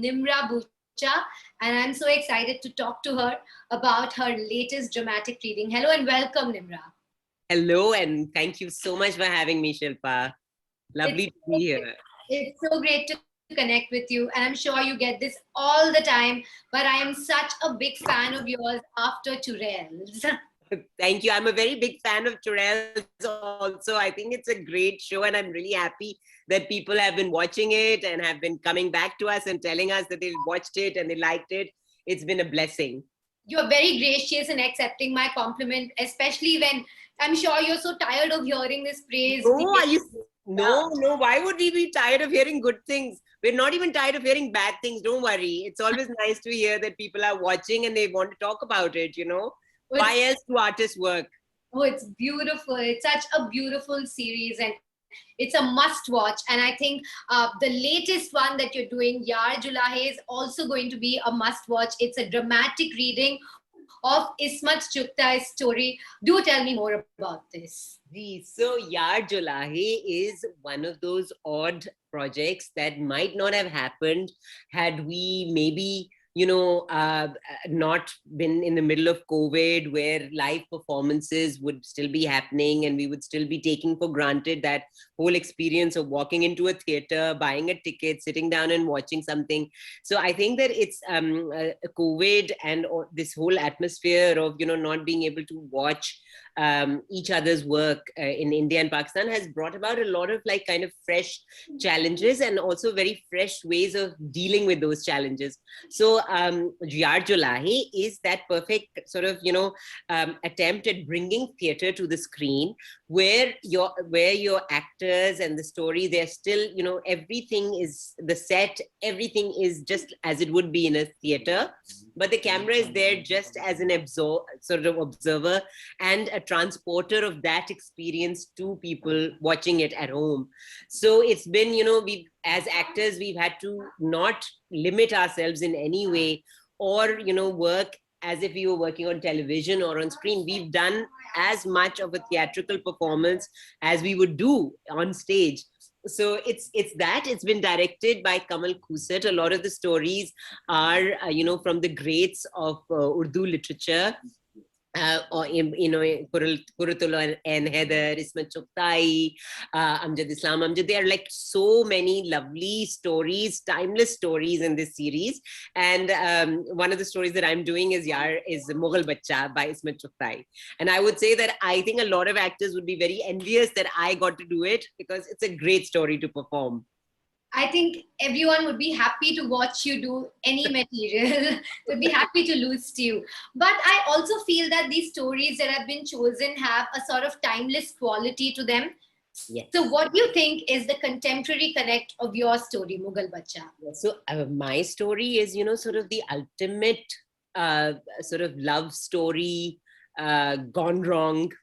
Nimra Bucha, and I'm so excited to talk to her about her latest dramatic reading. Hello and welcome, Nimra. Hello, and thank you so much for having me, Shilpa. It's Lovely to be here. it's so great to connect with you, and I'm sure you get this all the time. But I am such a big fan of yours after Churails. Thank you. I'm a very big fan of Churails also. I think it's a great show, and I'm really happy that people have been watching it and have been coming back to us and telling us that they watched it and they liked it. It's been a blessing. You're very gracious in accepting my compliment, especially when I'm sure you're so tired of hearing this praise. No, are you? No. Why would we be tired of hearing good things? We're not even tired of hearing bad things. Don't worry. It's always nice to hear that people are watching and they want to talk about it, you know? Why else do artists work? Oh, it's beautiful. It's such a beautiful series, and it's a must watch. And I think the latest one that you're doing, Yaar Julahay, is also going to be a must watch. It's a dramatic reading of Ismat Chughtai story. Do tell me more about this. So Yaar Julahay is one of those odd projects that might not have happened had we maybe, not been in the middle of COVID, where live performances would still be happening and we would still be taking for granted that whole experience of walking into a theater, buying a ticket, sitting down and watching something. So I think that it's COVID and this whole atmosphere of, not being able to watch each other's work in India and Pakistan has brought about a lot of like kind of fresh challenges and also very fresh ways of dealing with those challenges. So Yaar Julahay is that perfect sort of, attempt at bringing theatre to the screen where your actors and the story, they're still, everything is the set, everything is just as it would be in a theatre, but the camera is there just as an observer and a transporter of that experience to people watching it at home. So it's been, we as actors, we've had to not limit ourselves in any way or, work as if we were working on television or on screen. We've done as much of a theatrical performance as we would do on stage. So it's been directed by Kamal Khusat. A lot of the stories are, from the greats of Urdu literature. Or Quratul and Heather, Ismat Chughtai, Amjad Islam, Amjad. There are like so many lovely stories, timeless stories in this series. And one of the stories that I'm doing is Mughal Bacha by Ismat Chughtai. And I would say that I think a lot of actors would be very envious that I got to do it because it's a great story to perform. I think everyone would be happy to watch you do any material. Would be happy to lose to you. But I also feel that these stories that have been chosen have a sort of timeless quality to them. Yes. So what do you think is the contemporary connect of your story, Mughal Bacha? So my story is, sort of the ultimate sort of love story gone wrong.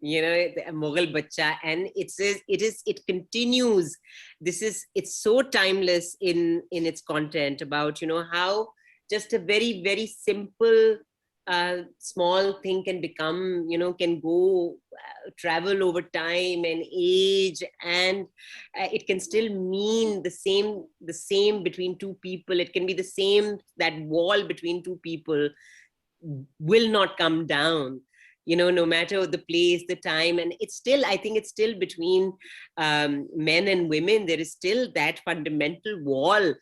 Mughal Bacha, and it continues. It's so timeless in its content about, how just a very, very simple small thing can become, can go travel over time and age, and it can still mean the same between two people. It can be the same, that wall between two people will not come down, no matter the place, the time. And I think it's still between men and women. There is still that fundamental wall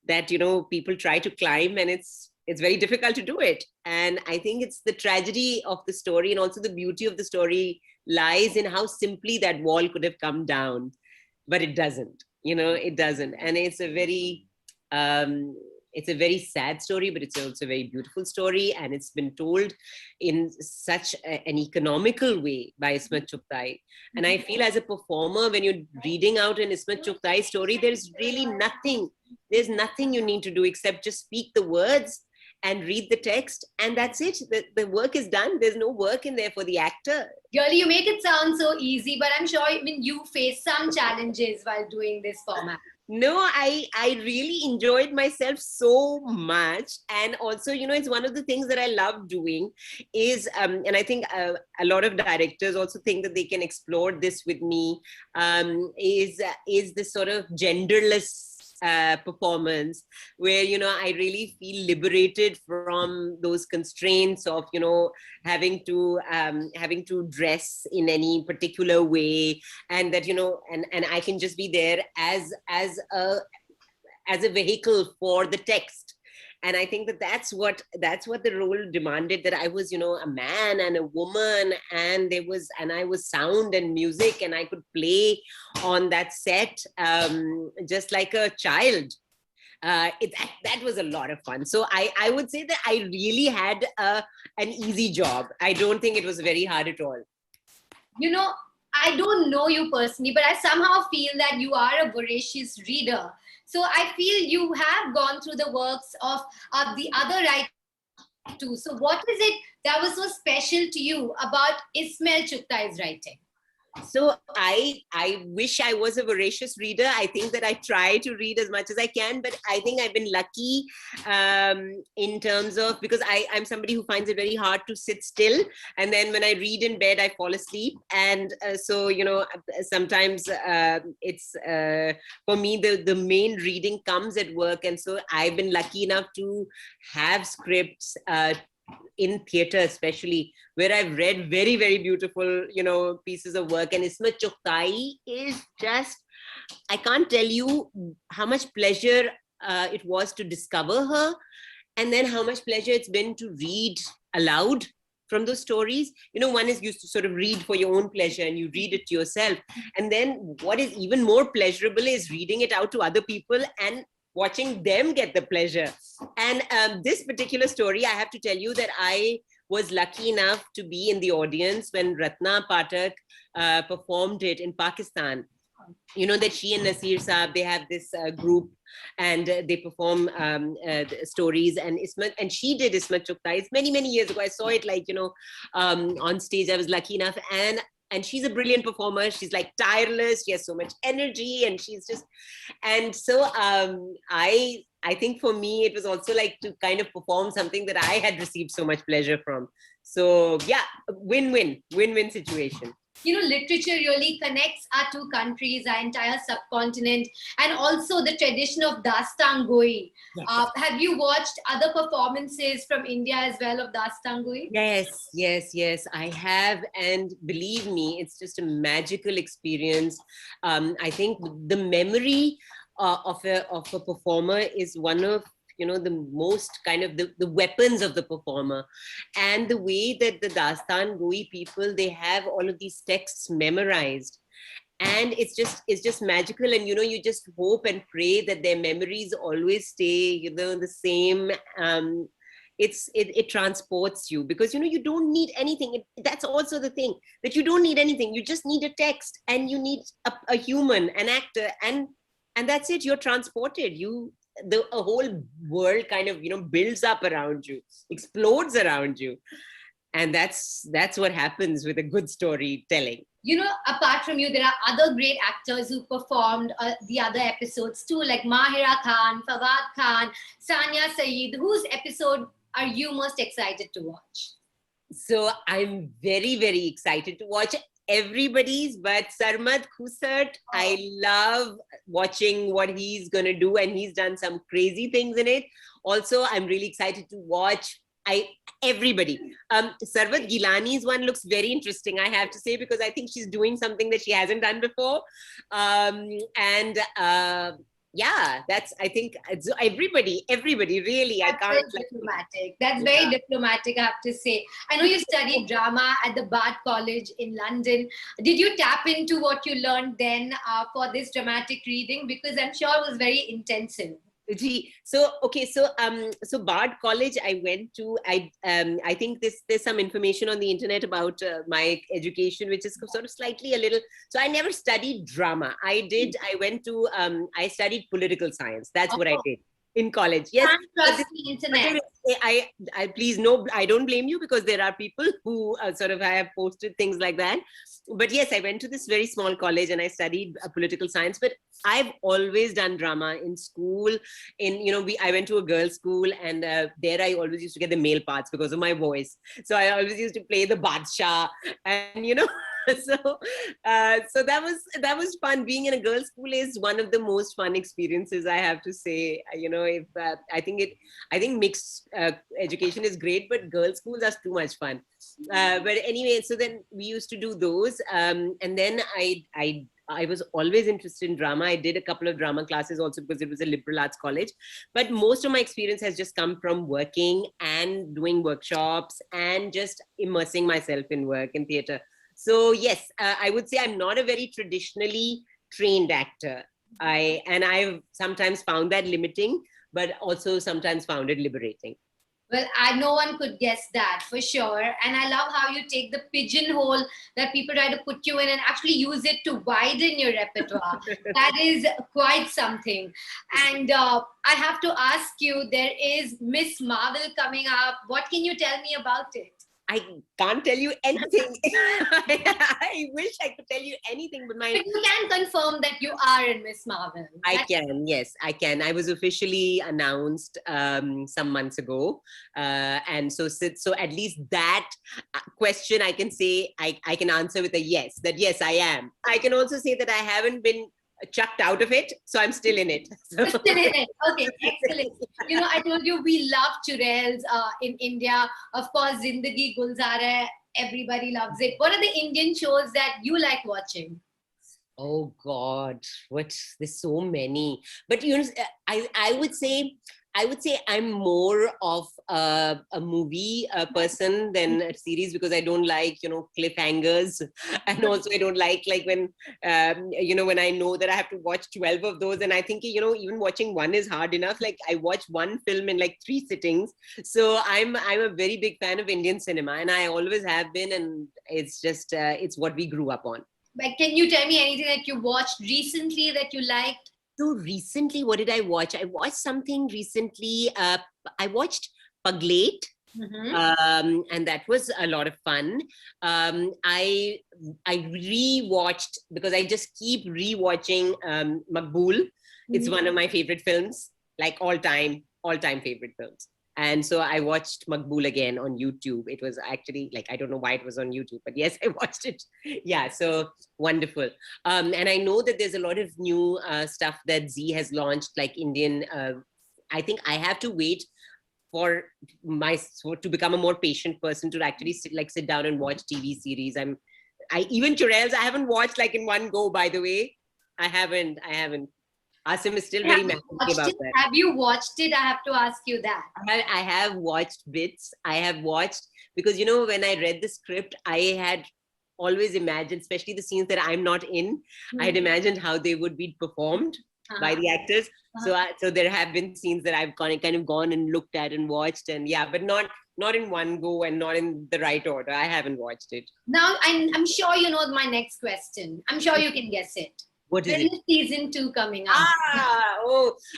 that, people try to climb, and it's very difficult to do it. And I think it's the tragedy of the story, and also the beauty of the story lies in how simply that wall could have come down, but it doesn't, it doesn't. And it's a very sad story, but it's also a very beautiful story. And it's been told in such an economical way by Ismat Chughtai. And I feel as a performer, when you're reading out an Ismat Chughtai story, there's nothing you need to do except just speak the words and read the text, and that's it. The work is done. There's no work in there for the actor. Really, you make it sound so easy, but I'm sure you face some challenges while doing this format. No, I really enjoyed myself so much. And also, it's one of the things that I love doing is, and I think a lot of directors also think that they can explore this with me, is this sort of genderless performance, where I really feel liberated from those constraints of having to dress in any particular way, and that and I can just be there as a vehicle for the text. And I think that that's what the role demanded, that I was a man and a woman, and I was sound and music, and I could play on that set just like a child. That was a lot of fun. So I would say that I really had an easy job. I don't think it was very hard at all. I don't know you personally, but I somehow feel that you are a voracious reader. So I feel you have gone through the works of the other writers too. So what is it that was so special to you about Ismail Chughta's writing? So I wish I was a voracious reader. I think that I try to read as much as I can, but I think I've been lucky in terms of, because I'm somebody who finds it very hard to sit still, and then when I read in bed I fall asleep, and so sometimes it's for me the main reading comes at work, and so I've been lucky enough to have scripts in theater, especially, where I've read very, very beautiful, pieces of work. And Ismat Chughtai is just, I can't tell you how much pleasure it was to discover her, and then how much pleasure it's been to read aloud from those stories. One is used to sort of read for your own pleasure, and you read it to yourself. And then what is even more pleasurable is reading it out to other people and watching them get the pleasure. And this particular story, I have to tell you that I was lucky enough to be in the audience when Ratna Pathak performed it in Pakistan. That she and Nasir Saab, they have this group, and they perform stories, and she did Ismat Chughtai. It's many, many years ago. I saw it on stage. I was lucky enough, and she's a brilliant performer. She's like tireless. She has so much energy, and so I think for me, it was also like to kind of perform something that I had received so much pleasure from. So yeah, win-win situation. Literature really connects our two countries, our entire subcontinent, and also the tradition of Dastan Goi. Yes. Have you watched other performances from India as well of Dastan Goi? Yes, I have. And believe me, it's just a magical experience. I think the memory of a performer is one of the most kind of the weapons of the performer. And the way that the Dastan Goi people, they have all of these texts memorized, and it's just magical. And you just hope and pray that their memories always stay the same. It transports you, because you don't need anything. That's also the thing, that you don't need anything. You just need a text, and you need a human, an actor, and that's it. You're transported. A whole world kind of builds up around you, explodes around you. And that's what happens with a good storytelling. Apart from you, there are other great actors who performed the other episodes too, like Mahira Khan, Fawad Khan, Sania Saeed. Whose episode are you most excited to watch? So I'm very, very excited to watch everybody's, but Sarmad Khusat, I love watching what he's going to do, and he's done some crazy things in it. Also, I'm really excited to watch everybody. Sarwat Gilani's one looks very interesting, I have to say, because I think she's doing something that she hasn't done before. Yeah, I think it's everybody really. That's very diplomatic. That's very diplomatic, I have to say. I know you studied drama at the Bard College in London. Did you tap into what you learned then for this dramatic reading? Because I'm sure it was very intensive. So Bard College I went to. I think there's some information on the internet about my education, which is sort of slightly a little. So I never studied drama. I went to I studied political science. That's what I did in college. Yes. Trust the internet. I please, no, I don't blame you, because there are people who sort of have posted things like that. But yes, I went to this very small college and I studied political science. But I've always done drama in school. I went to a girls' school, and there I always used to get the male parts because of my voice. So I always used to play the Badshah, and So that was fun. Being in a girls' school is one of the most fun experiences, I have to say. If I think mixed education is great, but girls' schools are too much fun. But anyway, so then we used to do those, and then I was always interested in drama. I did a couple of drama classes also because it was a liberal arts college. But most of my experience has just come from working and doing workshops and just immersing myself in work in theatre. So yes, I would say I'm not a very traditionally trained actor. I've sometimes found that limiting, but also sometimes found it liberating. Well, no one could guess that for sure. And I love how you take the pigeonhole that people try to put you in and actually use it to widen your repertoire. That is quite something. And I have to ask you, there is Miss Marvel coming up. What can you tell me about it? I can't tell you anything. I wish I could tell you anything, but But you can confirm that you are in Miss Marvel. I can, yes, I can. I was officially announced some months ago, and so at least that question I can say I can answer with a yes. That yes, I am. I can also say that I haven't been chucked out of it, so I'm still in it. So. Still in it. Okay, excellent. I told you we love Churails in India. Of course, Zindagi Gulzar, everybody loves it. What are the Indian shows that you like watching? Oh God, there's so many. But I would say I'm more of a movie person than a series, because I don't like cliffhangers, and also I don't like when when I know that I have to watch 12 of those, and I think even watching one is hard enough. Like I watch one film in like 3 sittings. So I'm a very big fan of Indian cinema, and I always have been, and it's just it's what we grew up on. But can you tell me anything that you watched recently that you liked? So recently, what did I watch? I watched something recently. I watched Paglate. Mm-hmm. And that was a lot of fun. I rewatched, because I just keep rewatching Maqbool. Mm-hmm. It's one of my favorite films, like all time favorite films. And so I watched Maqbool again on YouTube. It was actually I don't know why it was on YouTube, but yes, I watched it. Yeah, so wonderful. And I know that there's a lot of new stuff that Z has launched, like Indian. I think I have to wait to become a more patient person to actually sit down and watch TV series. Even Churails I haven't watched in one go, by the way. I haven't. Asim is still very mad about that. Have you watched it? I have to ask you that. I have watched bits. I have watched, because when I read the script, I had always imagined, especially the scenes that I'm not in, I had imagined how they would be performed by the actors. So there have been scenes that I've kind of gone and looked at and watched, and but not in one go and not in the right order. I haven't watched it. Now I'm sure you know my next question. I'm sure you can guess it. What is it? Season 2 coming up?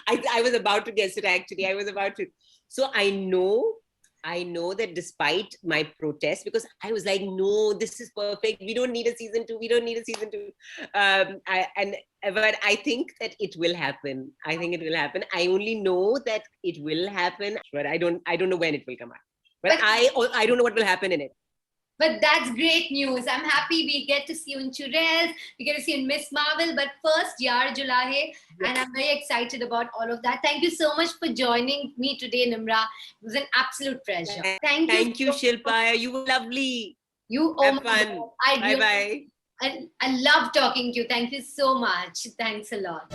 I was about to guess it, actually. I was about to. So I know that despite my protest, because I was like, no, this is perfect. We don't need a season 2. We don't need a season 2. But I think that it will happen. I think it will happen. I only know that it will happen, but I don't know when it will come out. But I don't know what will happen in it. But that's great news. I'm happy we get to see you in Churails, we get to see you in Miss Marvel, but first Yaar Julahay, and I'm very excited about all of that. Thank you so much for joining me today, Nimra. It was an absolute pleasure. Thank you, Shilpa. You were lovely. Have fun. Bye-bye. I love talking to you. Thank you so much. Thanks a lot.